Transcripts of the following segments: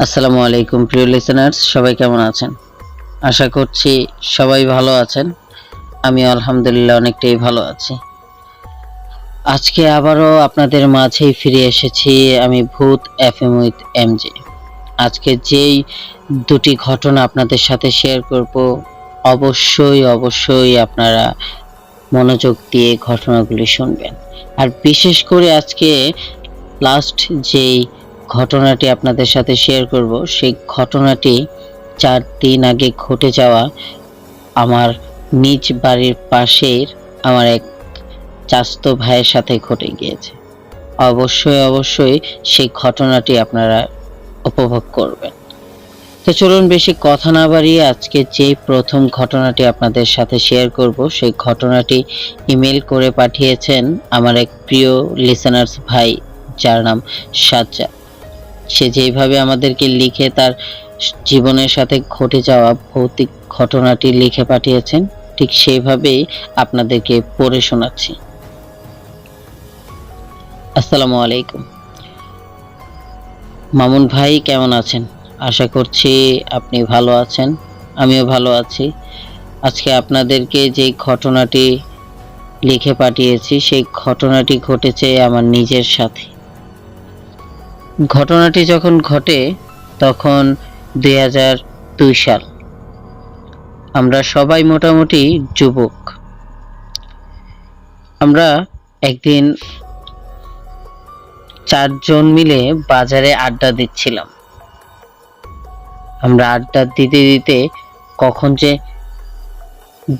আসসালামু আলাইকুম প্রিয় লিসেনার্স, সবাই কেমন আছেন? আশা করছি সবাই ভালো আছেন। আমি আলহামদুলিল্লাহ অনেকটাই ভালো আছি। আজকে আবারও আপনাদের মাঝেই ফিরে এসেছি আমি ভূত এফএম উইথ এমজে। আজকে যেই দুটি ঘটনা আপনাদের সাথে শেয়ার করব, অবশ্যই আপনারা মনোযোগ দিয়ে ঘটনাগুলি শুনবেন। আর বিশেষ করে আজকে লাস্ট যেই ঘটনাটি আপনাদের সাথে শেয়ার করব, সেই ঘটনাটি 4 দিন আগে ঘটে যাওয়া আমার নিজ বাড়ির পাশের আমার এক চাচাতো ভাইয়ের সাথে ঘটে গিয়েছে। অবশ্যই সেই ঘটনাটি আপনারা উপভোগ করবেন। তো চলুন বেশি কথা না বাড়িয়ে আজকে যে প্রথম ঘটনাটি আপনাদের সাথে শেয়ার করব, সেই ঘটনাটি ইমেল করে পাঠিয়েছেন আমার এক প্রিয় লিসেনার্স ভাই, যার নাম সাজ্জাদ। সে যেভাবে আমাদেরকে লিখে তার জীবনের সাথে ঘটে যাওয়া ভৌতিক ঘটনাটি লিখে পাঠিয়েছেন, ঠিক সেইভাবেই আপনাদেরকে পড়ে শোনাচ্ছি। আসসালামু আলাইকুম মামুন ভাই, কেমন আছেন? আশা করছি আপনি ভালো আছেন। আমিও ভালো আছি। আজকে আপনাদেরকে যে ঘটনাটি লিখে পাঠিয়েছি, সেই ঘটনাটি ঘটেছে আমার নিজের সাথে। ঘটনাটি যখন ঘটে তখন 2002 সাল। আমরা সবাই মোটামুটি যুবক। আমরা একদিন 4 জন মিলে বাজারে আড্ডা দিচ্ছিলাম। আমরা আড্ডা দিতে কখন যে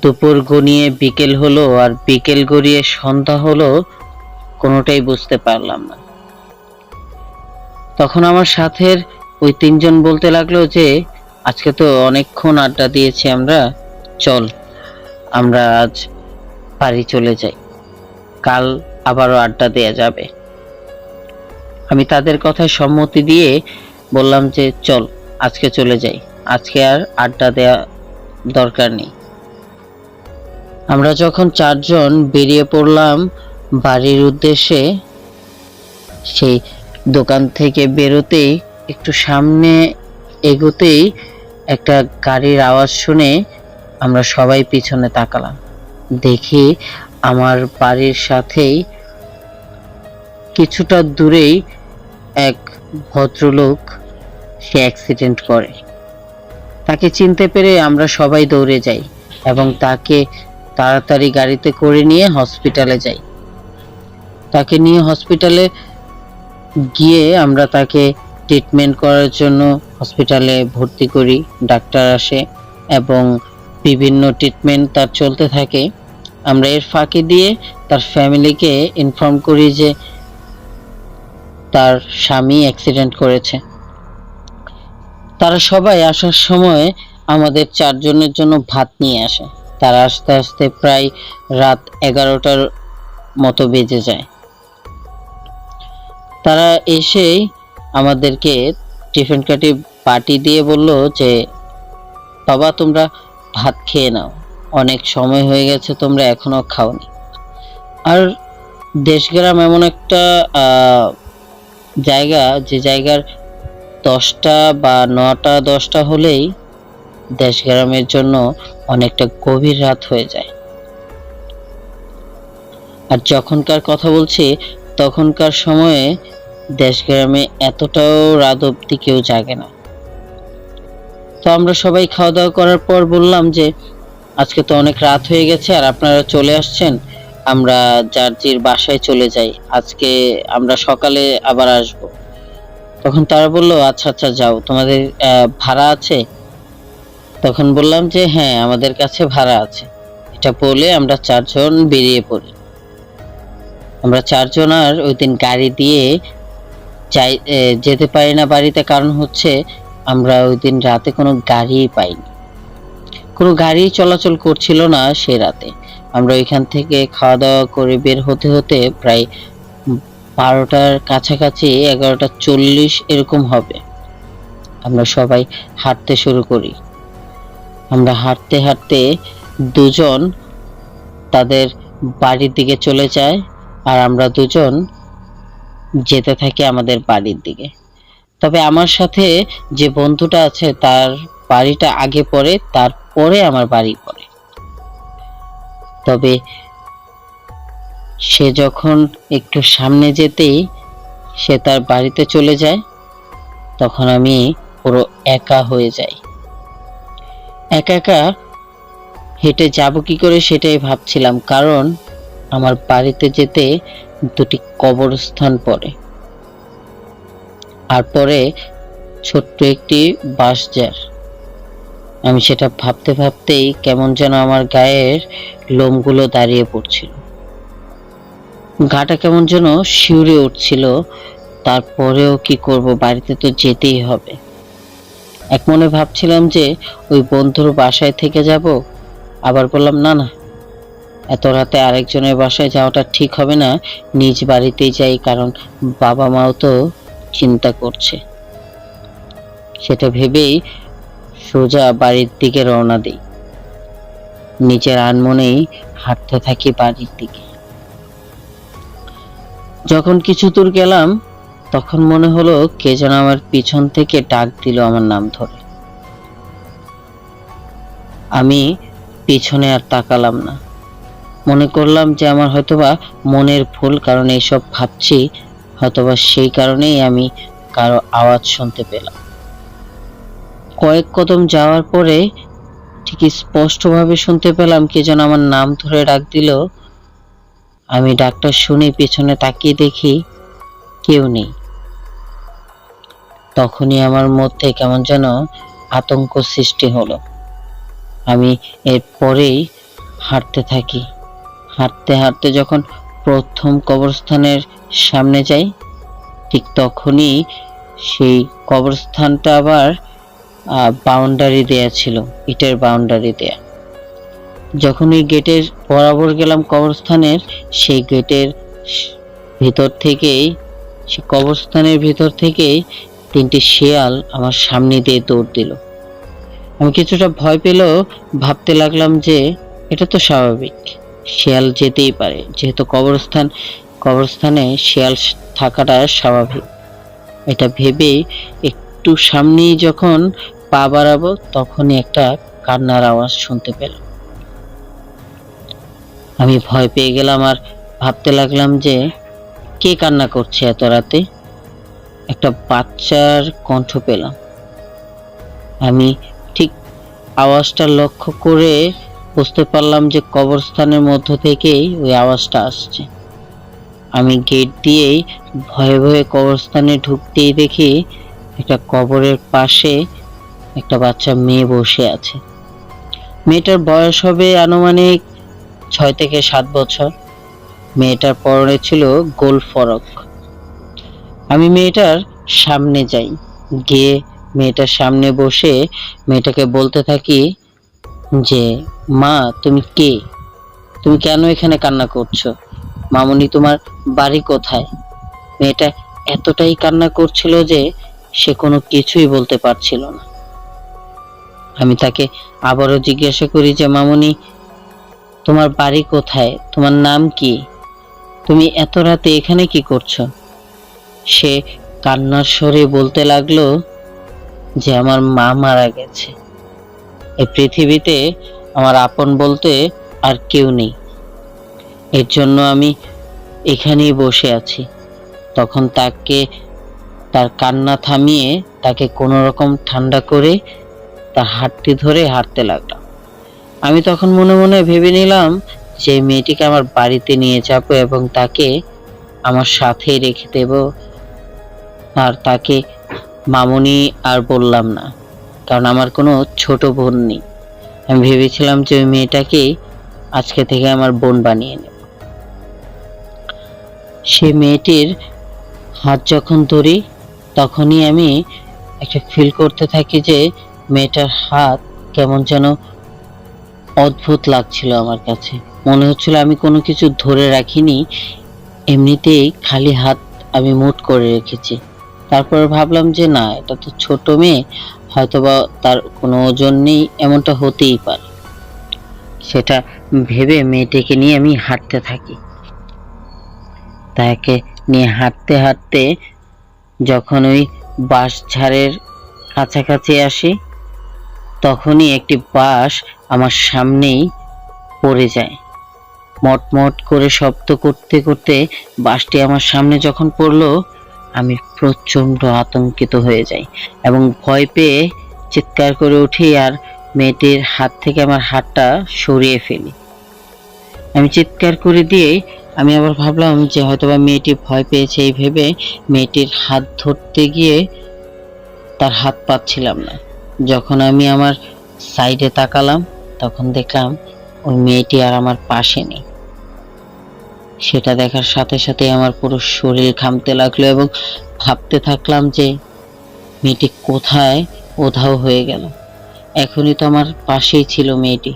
দুপুর গড়িয়ে বিকেল হলো আর বিকেল গড়িয়ে সন্ধ্যা হলো, কোনোটাই বুঝতে পারলাম না। তখন আমার সাথের ওই 3 জন বলতে লাগলো যে আজকে তো অনেকক্ষণ আড্ডা দিয়েছি আমরা, চল আমরা আজ বাড়ি চলে যাই, কাল আবারও আড্ডা দেয়া যাবে। আমি তাদের কথায় সম্মতি দিয়ে বললাম যে চল আজকে চলে যাই, আজকে আর আড্ডা দেয়া দরকার নেই। আমরা যখন 4 জন বেরিয়ে পড়লাম বাড়ির উদ্দেশ্যে, সেই দোকান থেকে বেরোতেই একটু সামনে এগোতেই একটা গাড়ির আওয়াজ শুনে আমরা সবাই পিছনে তাকালাম। দেখি আমার বাড়ির সাথেই কিছুটা দূরেই এক ভদ্রলোক সে অ্যাক্সিডেন্ট করে। তাকে চিনতে পেরে আমরা সবাই দৌড়ে যাই এবং তাকে তাড়াতাড়ি গাড়িতে করে নিয়ে হসপিটালে যাই। তাকে নিয়ে হসপিটালে গিয়ে আমরা তাকে ট্রিটমেন্ট করার জন্য হসপিটালে ভর্তি করি। ডাক্তার আসে এবং বিভিন্ন ট্রিটমেন্ট তার চলতে থাকে। আমরা এর ফাঁকি দিয়ে তার ফ্যামিলিকে ইনফর্ম করি যে তার স্বামী অ্যাক্সিডেন্ট করেছে। তারা সবাই আসার সময় আমাদের 4 জনের জন্য ভাত নিয়ে আসে। তারা আস্তে আস্তে প্রায় রাত 11টার মতো বেজে যায়। তারা এসেই আমাদেরকে টিফিন কাটি পার্টি দিয়ে বলল যে বাবা, তোমরা ভাত খেয়ে নাও, অনেক সময় হয়ে গেছে, তোমরা এখনো খাওনি। আর দেশগ্রাম এমন একটা জায়গা, যে জায়গার 10টা বা 9টা 10টা হলেই দেশগ্রামের জন্য অনেকটা গভীর রাত হয়ে যায়। আর যখনকার কথা বলছি, তখনকার সময়ে দেশগ্রামে এতটাও রাত অবধি কেউ জাগে না। তো আমরা সবাই খাওয়া দাওয়া করার পর বললাম যে আজকে তো অনেক রাত হয়ে গেছে আর আপনারা চলে আসছেন, আমরা যার যার বাসায় চলে যাই, আজকে আমরা সকালে আবার আসব। তখন তারা বলল আচ্ছা আচ্ছা যাও, তোমাদের ভাড়া আছে? তখন বললাম যে হ্যাঁ, আমাদের কাছে ভাড়া আছে। এটা বলে আমরা 4 জন বেরিয়ে পড়ি। আমরা 4 জন আর ওই দিন গাড়ি দিয়ে যেতে পারি না বাড়িতে, কারণ হচ্ছে আমরা ওই দিন রাতে কোনো গাড়ি পাইনি, কোনো গাড়ি চলাচল করছিল না সে রাতে। আমরা ওইখান থেকে খাওয়া দাওয়া করে বের হতে হতে প্রায় 12টার কাছাকাছি, 11:40 এরকম হবে। আমরা সবাই হাঁটতে শুরু করি। আমরা হাঁটতে হাঁটতে 2 জন তাদের বাড়ির দিকে চলে যায় আর আমরা 2 জন যেতে থাকি আমাদের বাড়ির দিকে। তবে আমার সাথে যে বন্ধুটা আছে তার বাড়িটা আগে পড়ে, তারপরে আমার বাড়ি পড়ে। তবে সে যখন একটু সামনে যেতেই সে তার বাড়িতে চলে যায়, তখন আমি পুরো একা হয়ে যাই। একা একা হেঁটে যাব কি করে সেটাই ভাবছিলাম, কারণ আমার বাড়িতে যেতে দুটি কবরস্থান পড়ে, আর পরে ছোট্ট একটি বাঁশঝাড়। আমি সেটা ভাবতে ভাবতেই কেমন যেন আমার গায়ের লোমগুলো দাঁড়িয়ে পড়ছিল, গাটা কেমন যেন শিউরে উঠছিল। তারপরেও কি করব, বাড়িতে তো যেতেই হবে। এক মনে ভাবছিলাম যে ওই বন্ধুর বাসায় থেকে যাব, আবার বললাম না না, এত রাতে আরেকজনের বাসায় যাওয়াটা ঠিক হবে না, নিজ বাড়িতেই যাই, কারণ বাবা মাও তো চিন্তা করছে। সেটা ভেবেই সোজা বাড়ির দিকে রওনা দিই। নিজের আনমনেই হাঁটতে থাকি বাড়ির দিকে। যখন কিছু দূর গেলাম তখন মনে হলো কে যেন আমার পিছন থেকে ডাক দিল আমার নাম ধরে। আমি পিছনে আর তাকালাম না। মনে করলাম যে আমার হয়তোবা মনের ভুল, কারণ এইসব ভাবছি, হয়তোবা সেই কারণেই আমি কারো আওয়াজ শুনতে পেলাম। কয়েক কদম যাওয়ার পরে ঠিক স্পষ্টভাবে শুনতে পেলাম কে যেন আমার নাম ধরে ডাক দিল। আমি ডাকটা শুনে পিছনে তাকিয়ে দেখি কেউ নেই। তখনই আমার মধ্যে কেমন যেন আতঙ্ক সৃষ্টি হলো। আমি এরপরেই হাঁটতে থাকি। হাঁটতে হাঁটতে যখন প্রথম কবরস্থানের সামনে যাই, ঠিক তখনই সেই কবরস্থানটা আবার বাউন্ডারি দেয়া ছিল, ইটের বাউন্ডারি দেয়া। যখন ওই গেটের বরাবর গেলাম কবরস্থানের, সেই গেটের ভিতর থেকেই, সে কবরস্থানের ভিতর থেকেই তিনটি শেয়াল আমার সামনে দিয়ে দৌড় দিল। আমি কিছুটা ভয় পেলেও ভাবতে লাগলাম যে এটা তো স্বাভাবিক, শেয়াল যেতেই পারে, যেহেতু কবরস্থানে শেয়াল থাকাটা স্বাভাবিক। এটা ভেবে একটু সামনেই যখন পা বাড়াবো তখনই একটা কান্নার আওয়াজ শুনতে পেলাম। আমি ভয় পেয়ে গেলাম আর ভাবতে লাগলাম যে কে কান্না করছে এত রাতে। একটা বাচ্চার কণ্ঠ পেলাম। আমি ঠিক আওয়াজটা লক্ষ্য করে বুঝতে পারলাম যে কবরস্থানের মধ্য থেকেই ওই আওয়াজটা আসছে। আমি গেট দিয়েই ভয়ে ভয়ে কবরস্থানে ঢুকতেই দেখি একটা কবরের পাশে একটা বাচ্চা মেয়ে বসে আছে। মেয়েটার বয়স হবে আনুমানিক 6 থেকে 7 বছর। মেয়েটার পরনে ছিল গোল ফরক। আমি মেয়েটার সামনে যাই, গিয়ে মেয়েটার সামনে বসে মেয়েটাকে বলতে থাকি যে মা, তুমি কে? তুমি কেন এখানে কান্না করছো? মামুনি, তোমার বাড়ি কোথায়? মেয়েটা এতটাই কান্না করছিল যে সে কোনো কিছুই বলতে পারছিল না। আমি তাকে আবারও জিজ্ঞাসা করি যে মামুনি, তোমার বাড়ি কোথায়? তোমার নাম কি? তুমি এত রাতে এখানে কি করছো? সে কান্নার স্বরে বলতে লাগলো যে আমার মা মারা গেছে। এই পৃথিবীতে আমার আপন বলতে আর কেউ নেই, এর জন্য আমি এখানেই বসে আছি। তখন তার কান্না থামিয়ে তাকে কোনো রকম ঠান্ডা করে তার হাতটি ধরে হাঁটতে লাগলাম। আমি তখন মনে মনে ভেবে নিলাম যে মেয়েটিকে আমার বাড়িতে নিয়ে যাব এবং তাকে আমার সাথেই রেখে দেব। আর তাকে মামুনি আর বললাম না, কারণ আমার কোনো ছোট বোন নেই। আমি ভেবেছিলাম যে ওই মেয়েটাকে আজকে থেকে আমার বোন বানিয়ে নেব। সে মেয়েটির হাত যখন ধরি তখনই আমি একটা ফিল করতে থাকি যে মেয়েটার হাত কেমন যেন অদ্ভুত লাগছিল আমার কাছে। মনে হচ্ছিল আমি কোনো কিছু ধরে রাখিনি, এমনিতেই খালি হাত আমি মুঠ করে রেখেছি। তারপর ভাবলাম যে না, এটা তো ছোট মেয়ে, হয়তোবা তার কোনো ওজন নেই, এমনটা হতেই পারে। সেটা ভেবে মেয়েটিকে নিয়ে আমি হাঁটতে থাকি। তাকে নিয়ে হাঁটতে হাঁটতে যখন ওই বাঁশঝাড়ের কাছাকাছি আসি, তখনই একটি বাঁশ আমার সামনেই পড়ে যায়। মটমট করে শব্দ করতে করতে বাঁশটি আমার সামনে যখন পড়লো, আমি প্রচন্ড আতঙ্কিত হয়ে যাই এবং ভয় পেয়ে চিৎকার করে উঠি আর মেয়েটির হাত থেকে আমার হাতটা সরিয়ে ফেলি। আমি চিৎকার করে দিয়ে আমি আবার ভাবলাম যে হয়তোবা মেয়েটি ভয় পেয়েছে, এই ভেবে মেয়েটির হাত ধরতে গিয়ে তার হাত পাচ্ছিলাম না। যখন আমি আমার সাইডে তাকালাম, তখন দেখলাম ওই মেয়েটি আর আমার পাশে নেই। সেটা দেখার সাথে সাথে আমার পুরো শরীর ঘামতে লাগলো এবং ভাবতে থাকলাম যে মেয়েটি কোথায় উধাও হয়ে গেল। এখনই তো আমার পাশেই ছিল মেয়েটি,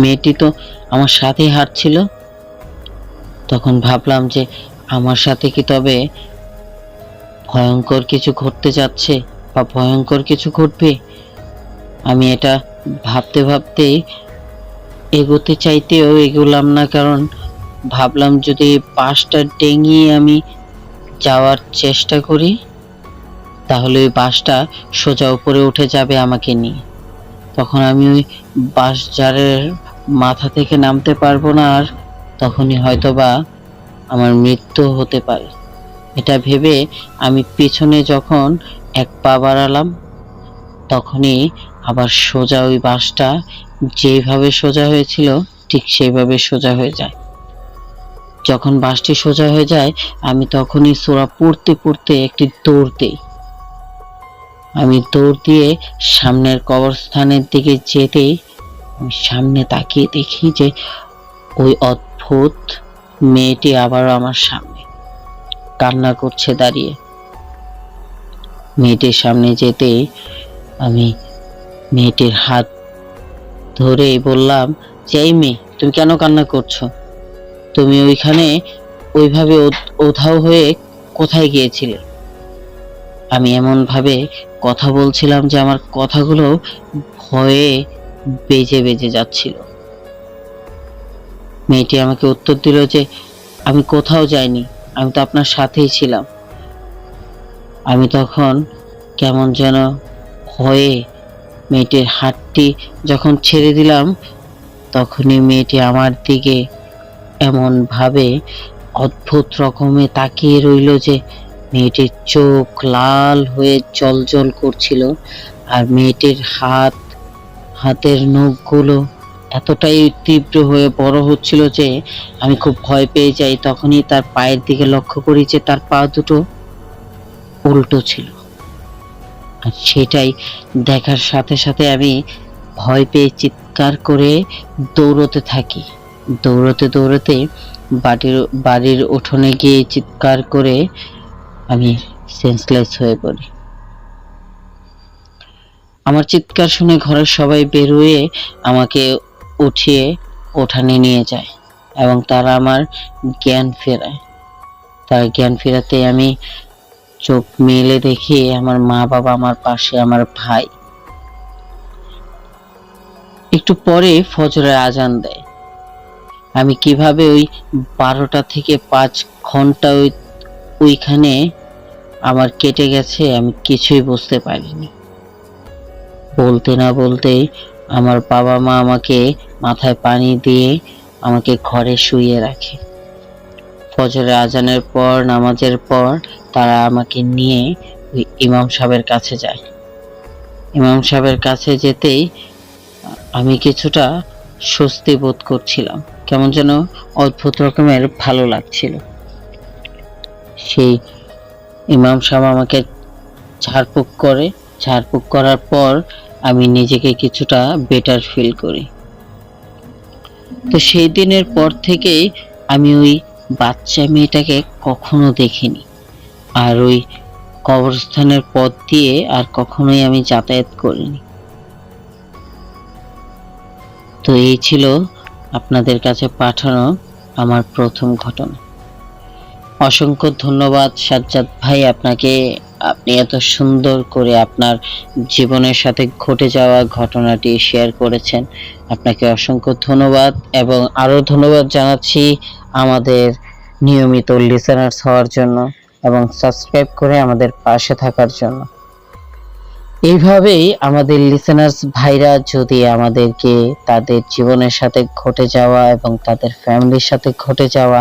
মেয়েটি তো আমার সাথেই হাঁটছিল। তখন ভাবলাম যে আমার সাথে কি তবে ভয়ঙ্কর কিছু ঘটতে যাচ্ছে বা ভয়ঙ্কর কিছু ঘটবে। আমি এটা ভাবতে ভাবতেই এগোতে চাইতেও এগোলাম না, কারণ ভাবলাম যদি বাঁশটা ডিঙিয়ে আমি যাওয়ার চেষ্টা করি তাহলে ওই বাঁশটা সোজা উপরে উঠে যাবে আমাকে নিয়ে। তখন আমি ওই বাঁশঝাড়ের মাথা থেকে নামতে পারবো না, আর তখনই হয়তোবা আমার মৃত্যু হতে পারে। এটা ভেবে আমি পিছনে যখন এক পা বাড়ালাম, তখনই আবার সোজা ওই বাঁশটা যেভাবে সোজা হয়েছিল ঠিক সেইভাবে সোজা হয়ে যায়। যখন বাঁশটি সোজা হয়ে যায়, আমি তখনই সূরা পড়তে পড়তে একটি দৌড় দিই। আমি দৌড় দিয়ে সামনের কবরস্থানের দিকে যেতেই আমি সামনে তাকিয়ে দেখি যে ওই অদ্ভুত মেয়েটি আবারও আমার সামনে কান্না করছে দাঁড়িয়ে। মেয়েটির সামনে যেতেই আমি মেয়েটির হাত ধরে বললাম যে, এই মেয়ে, তুমি কেন কান্না করছো? তুমি ওইখানে ওইভাবে উধাও হয়ে কোথায় গিয়েছিলে? আমি এমন ভাবে কথা বলছিলাম যে আমার কথাগুলো ভয়ে বেজে বেজে যাচ্ছিল। মেয়েটি আমাকে উত্তর দিল যে আমি কোথাও যাইনি, আমি তো আপনার সাথেই ছিলাম। আমি তখন কেমন যেন ভয়ে মেয়েটির হাতটি যখন ছেড়ে দিলাম, তখনই মেয়েটি আমার দিকে এমন ভাবে অদ্ভুত রকমে তাকিয়ে রইল যে মেয়েটির চোখ লাল হয়ে জ্বলজ্বল করছিল, আর মেয়েটির হাতের নখগুলো এতটাই তীব্র হয়ে বড় হচ্ছিল যে আমি খুব ভয় পেয়ে যাই। তখনই তার পায়ের দিকে লক্ষ্য করি যে তার পা দুটো উল্টো ছিল, আর সেটাই দেখার সাথে সাথে আমি ভয় পেয়ে চিৎকার করে দৌড়তে থাকি। দৌড়তে দৌড়তে বাড়ির উঠোনে গিয়ে চিৎকার করে আমি সেন্সলেস হয়ে পড়ি। আমার চিৎকার শুনে ঘরের সবাই বের হয়ে আমাকে উঠিয়ে উঠানে নিয়ে যায় এবং তারা আমার জ্ঞান ফেরায়। তার জ্ঞান ফেরাতে আমি চোখ মেলে দেখি আমার মা বাবা আমার পাশে, আমার ভাই। একটু পরে ফজরের আজান দেয়। আমি কিভাবে ওই 12টা থেকে 5 ঘন্টা ওইখানে আমার কেটে গেছে আমি কিছুই বুঝতে পারিনি। বলতে না বলতেই আমার বাবা মা আমাকে মাথায় পানি দিয়ে আমাকে ঘরে শুইয়ে রাখে। ফজরের আজানের পর, নামাজের পর তারা আমাকে নিয়ে ওই ইমাম সাহেবের কাছে যায়। ইমাম সাহেবের কাছে যেতেই আমি কিছুটা স্বস্তি বোধ করছিলাম, কেমন যেন অদ্ভুত রকমের ভালো লাগছিল। সেই ইমাম সাহেব আমাকে ঝাড়ফুঁক করে, ঝাড়ফুঁক করার পর আমি নিজেকে কিছুটা বেটার ফিল করি। তো সেই দিনের পর থেকেই আমি ওই বাচ্চা মেয়েটাকে কখনো দেখিনি, আর ওই কবরস্থানের পথ দিয়ে আর কখনোই আমি যাতায়াত করিনি। তো এই ছিল আপনাদের কাছে পাঠানো আমার প্রথম ঘটনা। অসংখ্য ধন্যবাদ সাজ্জাদ ভাই আপনাকে, আপনি এত সুন্দর করে আপনার জীবনের সাথে ঘটে যাওয়া ঘটনাটি শেয়ার করেছেন। আপনাকে অসংখ্য ধন্যবাদ এবং আরো ধন্যবাদ জানাচ্ছি আমাদের নিয়মিত লিসেনার্স হওয়ার জন্য। এবং সাবস্ক্রাইব করে আমাদের পাশে থাকার জন্য। এইভাবেই আমাদের লিসেনার্স ভাইরা যদি আমাদেরকে তাদের জীবনের সাথে ঘটে যাওয়া এবং তাদের ফ্যামিলির সাথে ঘটে যাওয়া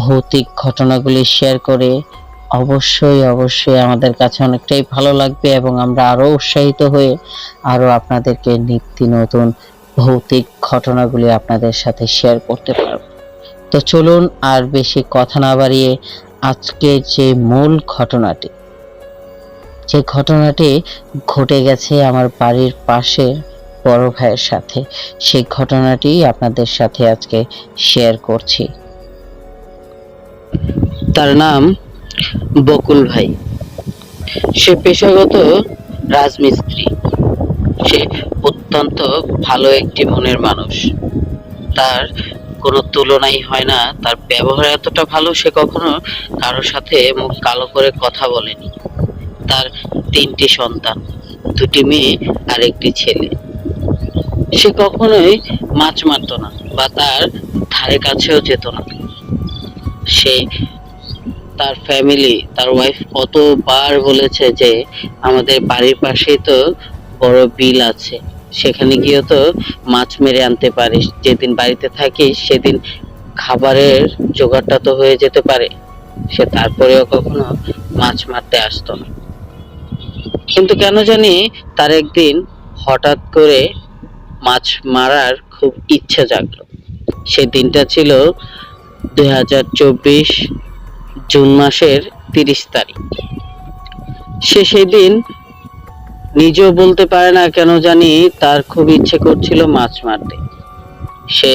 ভৌতিক ঘটনাগুলি শেয়ার করে, অবশ্যই অবশ্যই আমাদের কাছে অনেকটাই ভালো লাগবে এবং আমরা আরো উৎসাহিত হয়ে আরো আপনাদেরকে নিত্য নতুন ভৌতিক ঘটনাগুলি আপনাদের সাথে শেয়ার করতে পারব। তো চলুন আর বেশি কথা না বাড়িয়ে আজকে যে মূল ঘটনাটি, যে ঘটনাটি ঘটে গেছে আমার বাড়ির পাশে বড় ভাইয়ের সাথে, সেই ঘটনাটি আপনাদের সাথে আজকে শেয়ার করছি। তার নাম বকুল ভাই। সে পেশাগত রাজমিস্ত্রি। সে অত্যন্ত ভালো একটি মনের মানুষ। তার কোনো তুলনাই হয় না। তার ব্যবহার এতটা ভালো, সে কখনো কারোর সাথে মুখ কালো করে কথা বলেনি। তার 3টি সন্তান, 2টি মেয়ে আর 1টি ছেলে। সে কখনোই মাছ মারতো না বা তার ধারে কাছেও যেত না। সে তার ফ্যামিলি, তার ওয়াইফ কতবার বলেছে যে আমাদের বাড়ির পাশেই তো বড় বিল আছে, সেখানে গিয়ে তো মাছ মেরে আনতে পারিস, যেদিন বাড়িতে থাকিস সেদিন খাবারের জোগাড়টা তো হয়ে যেতে পারে। সে তারপরেও কখনো মাছ মারতে আসতো না। কিন্তু কেন জানি তার একদিন হঠাৎ করে মাছ মারার খুব ইচ্ছে জাগলো। সে দিনটা ছিল 2024 জুন মাসের 30 তারিখ। সে সেই দিন নিজেও বলতে পারে না কেন জানি তার খুব ইচ্ছে করছিল মাছ মারতে। সে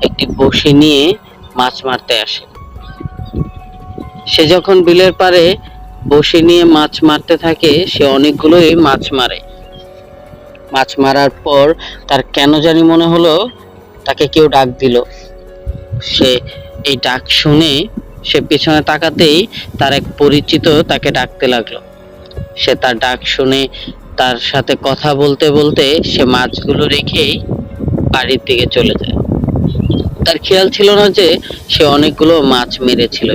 একটি বড়শি নিয়ে মাছ মারতে আসে। সে যখন বিলের পাড়ে বড়শি নিয়ে মাছ মারতে থাকে, সে অনেকগুলোই মাছ মারে। মাছ মারার পর তার কেন জানি মনে হলো তাকে কেউ ডাক দিল। সে এই ডাক শুনে সে পিছনে তাকাতেই তার এক পরিচিত তাকে ডাকতে লাগলো। সে তার ডাক শুনে তার সাথে কথা বলতে বলতে সে মাছগুলো রেখেই বাড়ির দিকে চলে যায়। তার খেয়াল ছিল না যে সে অনেকগুলো মাছ মেরেছিল।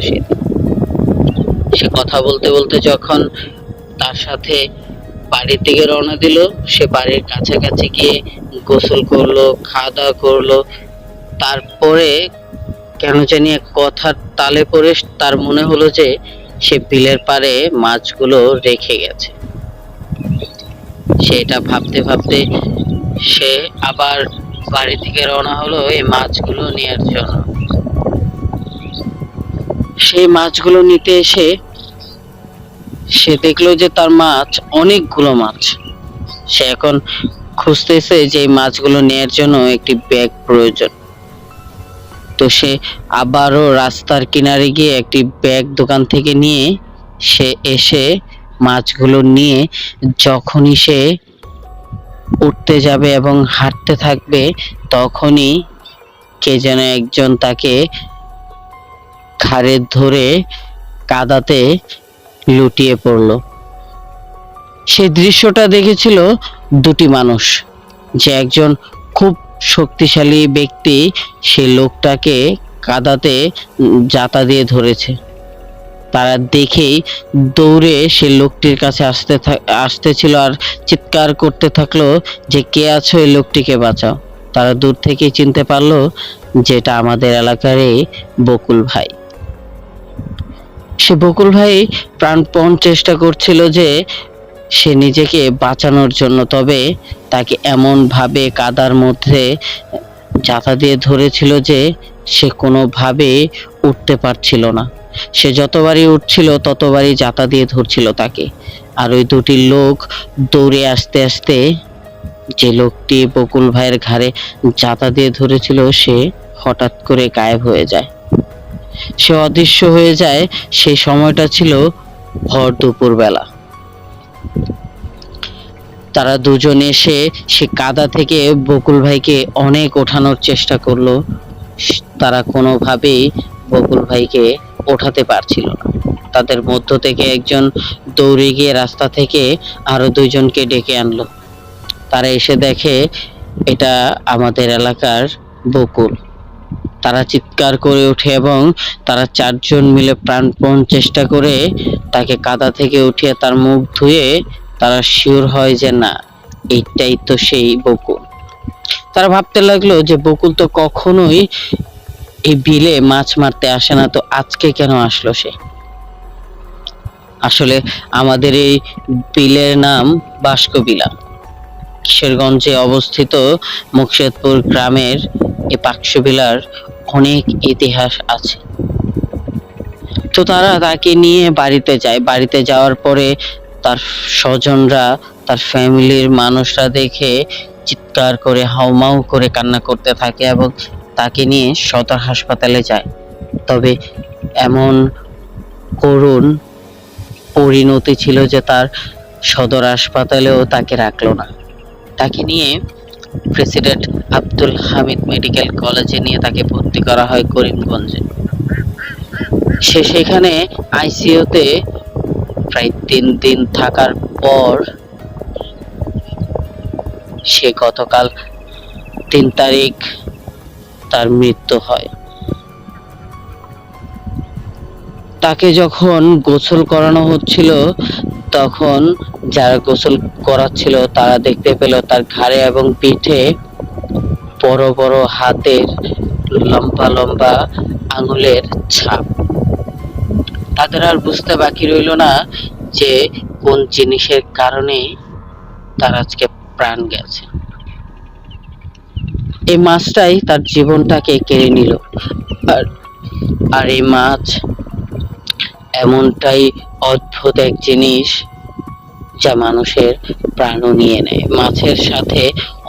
সে কথা বলতে বলতে যখন তার সাথে বাড়ির দিকে রওনা দিল, সে বাড়ির কাছাকাছি গিয়ে গোসল করলো, খাওয়া দাওয়া করলো। তারপরে কেন জানি এক কথার তালে পড়ে তার মনে হলো যে সে বিলের পাড়ে মাছগুলো রেখে গেছে। সেটা ভাবতে ভাবতে সে আবার বাড়ি থেকে রওনা হলো এই মাছগুলো নেয়ার জন্য। সেই মাছগুলো নিতে এসে সে দেখলো যে তার মাছ অনেকগুলো মাছ। সে এখন খুঁজতেছে যে এই মাছগুলো নেয়ার জন্য একটি ব্যাগ প্রয়োজন। তো সে আবারও রাস্তার কিনারে গিয়ে একটি ব্যাগ দোকান থেকে নিয়ে সে এসে মাছগুলো নিয়ে যখনই সে উঠতে যাবে এবং হাঁটতে থাকবে, তখনই কে যেন একজন তাকে ঘাড়ে ধরে কাদাতে লুটিয়ে পড়লো। সেই দৃশ্যটা দেখেছিল 2টি মানুষ। যে একজন খুব শক্তিশালী ব্যক্তি সে লোকটাকে কাদাতে জাতা দিয়ে ধরেছে। তারা দেখেই দৌড়ে সে লোকটির কাছে আসতেছিল আর চিৎকার করতে থাকলো যে কে আছো, এই লোকটিকে বাঁচাও। তারা দূর থেকেই চিনতে পারলো যেটা আমাদের এলাকারই বকুল ভাই। সে বকুল ভাই প্রাণপণ চেষ্টা করছিল যে সে নিজেকে বাঁচানোর জন্য, তবে তাকে এমন ভাবে কাদার মধ্যে জাতা দিয়ে ধরেছিল যে সে কোনোভাবে উঠতে পারছিল না। সে যতবারই উঠছিল ততবারই জাতা দিয়ে ধরছিল তাকে। আর ওই 2টি লোক দৌড়ে আসতে আসতে যে লোকটি বকুল ভাইয়ের ঘাড়ে জাতা দিয়ে ধরেছিল সে হঠাৎ করে গায়েব হয়ে যায়। সে অদৃশ্য হয়ে যায়। সেই সময়টা ছিল ভর দুপুর বেলা। তারা দুজন এসে সে কাদা থেকে বকুল ভাইকে অনেক ওঠানোর চেষ্টা করলো। তারা কোনোভাবেই বকুল ভাইকে ওঠাতে পারছিল না। তাদের মধ্য থেকে একজন দৌড়ে গিয়ে রাস্তা থেকে আরো 2জনকে ডেকে আনলো। তারা এসে দেখে এটা আমাদের এলাকার বকুল। তারা চিৎকার করে ওঠে এবং তারা 4 জন মিলে প্রাণপণ চেষ্টা করে তাকে কাদা থেকে উঠিয়ে তার মুখ ধুয়ে তারা শিওর হয় যে না, এইটাই তো সেই বকুল। তারা ভাবতে লাগলো যে বকুল তো কখনোই এই বিলে মাছ মারতে আসে না, তো আজকে কেন আসলো সে। আসলে আমাদের এই বিলের নাম বাস্কবিলা। কিশোরগঞ্জে অবস্থিত মুকশেদপুর গ্রামের এই বাক্সবিলার অনেক ইতিহাস আছে। তো তারা তাকে নিয়ে বাড়িতে যায়। বাড়িতে যাওয়ার পরে তার স্বজনরা, তার ফ্যামিলির মানুষরা দেখে চিৎকার করে হাউমাউ করে কান্না করতে থাকে এবং তাকে নিয়ে সদর হাসপাতালে যায়। তবে এমন করুণ পরিণতি ছিল যে তার সদর হাসপাতালেও তাকে রাখলো না। তাকে নিয়ে প্রেসিডেন্ট আব্দুল হামিদ মেডিকেল কলেজে নিয়ে তাকে ভর্তি করা হয় করিমগঞ্জে। সে সেখানে আইসিইউতে প্রায় 3 দিন থাকার পর সে গতকাল 3 তারিখ তার মৃত্যু হয়। তাকে যখন গোসল করানো হচ্ছিল তখন যারা গোসল করাচ্ছিল তারা দেখতে পেল তার ঘাড়ে এবং পিঠে বড় বড় হাতের লম্বা লম্বা আঙুলের ছাপ। তাদের আর বুঝতে বাকি রইল না যে কোন জিনিসের কারণে তার আজকে প্রাণ গেছে। এই মাছটাই তার জীবনটাকে কেড়ে নিল। আর আর এই মাছ এমনটাই অদ্ভুত এক জিনিস যা মানুষের প্রাণও নিয়ে নেয়। মাছের সাথে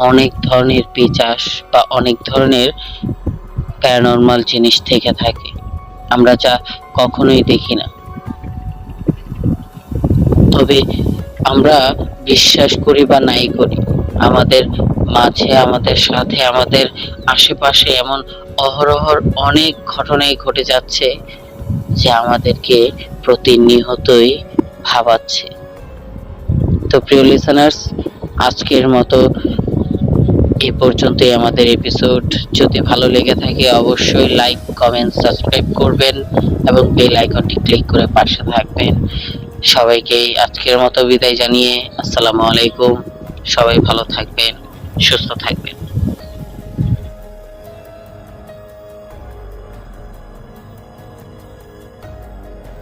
অনেক ধরনের পিশাচ বা অনেক ধরনের প্যারানরমাল জিনিস থেকে থাকে, আমরা যা কখনোই দেখি না। তবে আমরা বিশ্বাস করি বা নাই করি, আমাদের মাঝে, আমাদের সাথে, আমাদের আশেপাশে এমন অহরহর অনেক ঘটনাই ঘটে যাচ্ছে যে আমাদেরকে প্রতিনিয়তই ভাবাচ্ছে। তো প্রিয় লিসেনার্স, আজকের মতো এ পর্যন্তই আমাদের এপিসোড। যদি ভালো লেগে থাকে অবশ্যই লাইক, কমেন্ট, সাবস্ক্রাইব করবেন এবং বেল আইকনটি ক্লিক করে পাশে থাকবেন। সবাইকে আজকের মতো বিদায় জানিয়ে আসসালামু আলাইকুম। সবাই ভালো থাকবেন, সুস্থ থাকবেন।